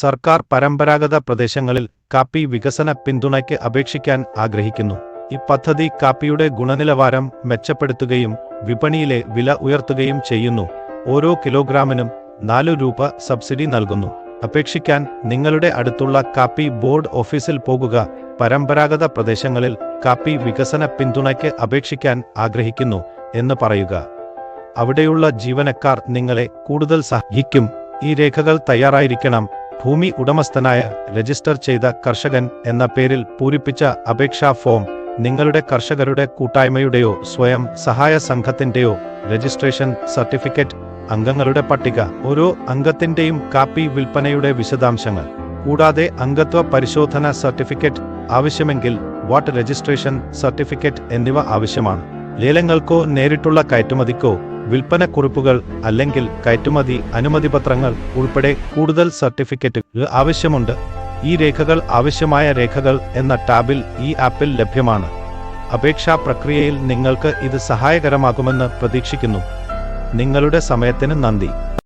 സർക്കാർ പരമ്പരാഗത പ്രദേശങ്ങളിൽ കാപ്പി വികസന പിന്തുണയ്ക്ക് അപേക്ഷിക്കാൻ ആഗ്രഹിക്കുന്നു. ഈ പദ്ധതി കാപ്പിയുടെ ഗുണനിലവാരം മെച്ചപ്പെടുത്തുകയും വിപണിയിലെ വില ഉയർത്തുകയും ചെയ്യുന്നു. ഓരോ കിലോഗ്രാമിനും 4 രൂപ സബ്സിഡി നൽകുന്നു. അപേക്ഷിക്കാൻ നിങ്ങളുടെ അടുത്തുള്ള കാപ്പി ബോർഡ് ഓഫീസിൽ പോകുക. പരമ്പരാഗത പ്രദേശങ്ങളിൽ കാപ്പി വികസന പിന്തുണയ്ക്ക് അപേക്ഷിക്കാൻ ആഗ്രഹിക്കുന്നു എന്ന് പറയുക. അവിടെയുള്ള ജീവനക്കാർ നിങ്ങളെ കൂടുതൽ സഹായിക്കും. ഈ രേഖകൾ തയ്യാറായിരിക്കണം. ഭൂമി ഉടമസ്ഥനായ രജിസ്റ്റർ ചെയ്ത കർഷകൻ എന്ന പേരിൽ പൂരിപ്പിച്ച അപേക്ഷാ ഫോം, നിങ്ങളുടെ കർഷകരുടെ കൂട്ടായ്മയുടെയോ സ്വയം സഹായ സംഘത്തിന്റെയോ രജിസ്ട്രേഷൻ സർട്ടിഫിക്കറ്റ്, അംഗങ്ങളുടെ പട്ടിക, ഓരോ അംഗത്തിന്റെയും കാപ്പി വിൽപ്പനയുടെ വിശദാംശങ്ങൾ, കൂടാതെ അംഗത്വ പരിശോധന സർട്ടിഫിക്കറ്റ്, ആവശ്യമെങ്കിൽ വാട്ട് രജിസ്ട്രേഷൻ സർട്ടിഫിക്കറ്റ് എന്നിവ ആവശ്യമാണ്. ലേലങ്ങൾക്കോ നേരിട്ടുള്ള കയറ്റുമതിക്കോ വിൽപ്പനക്കുറിപ്പുകൾ അല്ലെങ്കിൽ കയറ്റുമതി അനുമതിപത്രങ്ങൾ ഉൾപ്പെടെ കൂടുതൽ സർട്ടിഫിക്കറ്റുകൾ ആവശ്യമുണ്ട്. ഈ രേഖകൾ ആവശ്യമായ രേഖകൾ എന്ന ടാബിൽ ഈ ആപ്പിൽ ലഭ്യമാണ്. അപേക്ഷാ പ്രക്രിയയിൽ നിങ്ങൾക്ക് ഇത് സഹായകരമാകുമെന്ന് പ്രതീക്ഷിക്കുന്നു. നിങ്ങളുടെ സമയത്തിന് നന്ദി.